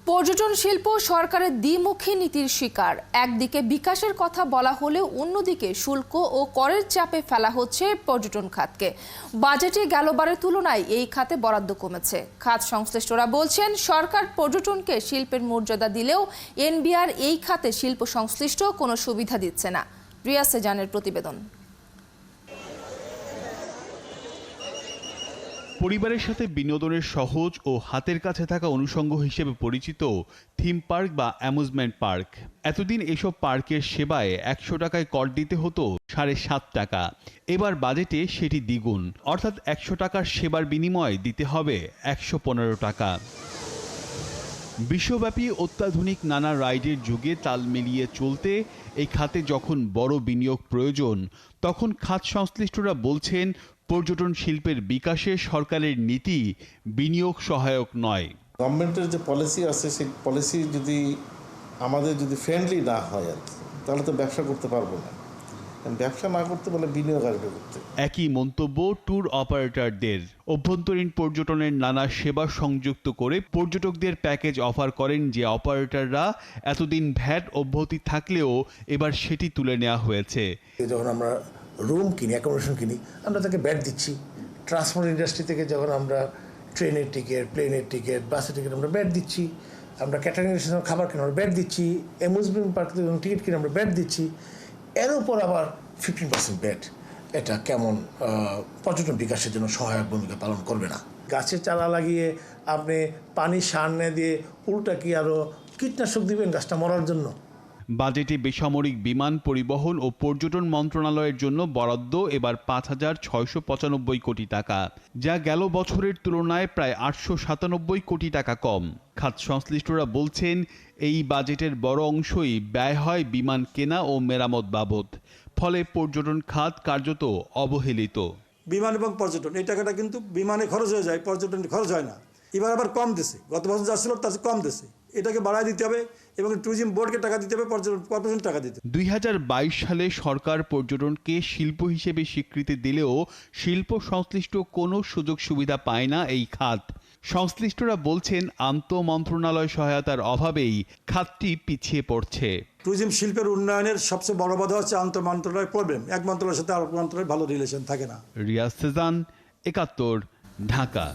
পর্যটন শিল্প সরকারের দ্বিমুখী নীতির শিকার। একদিকে বিকাশের কথা বলা হলেও অন্যদিকে শুল্ক ও করের চাপে ফেলা হচ্ছে পর্যটন খাতকে। বাজেটে গেলবারের তুলনায় এই খাতে বরাদ্দ কমেছে। খাত সংশ্লিষ্টরা বলছেন, সরকার পর্যটনকে শিল্পের মর্যাদা দিলেও এনবিআর এই খাতে শিল্প সংশ্লিষ্ট কোনো সুবিধা দিচ্ছে না। রিয়া সেজানের প্রতিবেদন। পরিবারের সাথে বিনোদনের সহজ ও হাতের কাছে থাকা অনুষঙ্গ হিসেবে পরিচিত থিম পার্ক বা অ্যামুজমেন্ট পার্ক। এতদিন এসব পার্কের সেবায় ১০০ টাকায় কর দিতে হতো ৭.৫ টাকা। এবার বাজেটে সেটি দ্বিগুণ, অর্থাৎ ১০০ টাকার সেবার বিনিময়ে দিতে হবে ১১৫ টাকা। বিশ্বব্যাপী অত্যাধুনিক নানা রাইডের যুগে তাল মিলিয়ে চলতে এই খাতে যখন বড় বিনিয়োগ প্রয়োজন, তখন খাত সংশ্লিষ্টরা বলছেন পর্যটন শিল্পের বিকাশে সরকারের নীতি বিনিয়োগ সহায়ক নয়। গভর্নমেন্টের যে পলিসি আছে সেই পলিসি যদি আমাদের ফ্রেন্ডলি না হয় তাহলে তো ব্যবসা করতে পারবো না। ব্যবসা না করতে বলে বিনিয়োগ আসবে করতে। একই মন্তব্য ট্যুর অপারেটরদের। অভ্যন্তরীণ পর্যটনের নানা সেবা সংযুক্ত করে পর্যটকদের প্যাকেজ অফার করেন যে অপারেটররা এতদিন ভ্যাট অব্যাহতি থাকলেও এবার সেটি তুলে নেওয়া হয়েছে। যখন আমরা রুম কিনি, অ্যাকোমোডেশন কিনি, আমরা তাকে ব্যাট দিচ্ছি। ট্রান্সপোর্ট ইন্ডাস্ট্রি থেকে যখন আমরা ট্রেনের টিকিট, প্লেনের টিকিট, বাসের টিকিট আমরা ব্যাট দিচ্ছি। আমরা ক্যাটারিং খাবার কিনে আমরা ব্যাট দিচ্ছি। অ্যামিউজমেন্ট পার্ক থেকে যখন টিকিট কিনে আমরা ব্যাট দিচ্ছি। এর উপর আবার 15% ব্যাট। এটা কেমন পর্যটন বিকাশের জন্য সহায়ক ভূমিকা পালন করবে না। গাছের চারা লাগিয়ে আপনি পানি সার দিয়ে উল্টা কি আরও কীটনাশক দিবেন গাছটা মরার জন্য? বাজেটে বেসামরিক বিমান পরিবহন ও পর্যটন মন্ত্রণালয়ের জন্য বরাদ্দ এবার ৫,৬৯৫ কোটি টাকা, যা গেল বছরের তুলনায় প্রায় ৮৯৭ কোটি টাকা কম। খাত সংশ্লিষ্টরা বলছেন, এই বাজেটের বড় অংশই ব্যয় হয় বিমান কেনা ও মেরামত বাবদ। ফলে পর্যটন খাত কার্যত অবহেলিত। বিমান এবং পর্যটন এই টাকাটা কিন্তু বিমানে খরচ হয়ে যায়, পর্যটনে খরচ হয় না। এবার আবার কম দিছে, গত বছর যা ছিল তার চেয়ে কম দিছে। এটাকে বাড়ায় দিতে হবে এবং ট্যুরিজম বোর্ডকে টাকা দিতে হবে, পর্যটন কর্পোরেশন টাকা দিতে হবে। ২০২২ সালে সরকার পর্যটনকে শিল্প হিসেবে স্বীকৃতি দিলেও শিল্প সংশ্লিষ্ট কোনো সুযোগ সুবিধা পায় না এই খাত। সংশ্লিষ্টরা বলছেন, আন্তঃমন্ত্রণালয় সহায়তার অভাবেই খাতটি পিছিয়ে পড়ছে। ট্যুরিজম শিল্পের উন্নয়নের সবচেয়ে বড় বাধা হচ্ছে আন্তঃমন্ত্রণালয় প্রবলেম। এক মন্ত্রণালয়ের সাথে আরেক মন্ত্রণালয়ের ভালো রিলেশন থাকে না। রিয়াজ সেজান, ৭১, ঢাকা।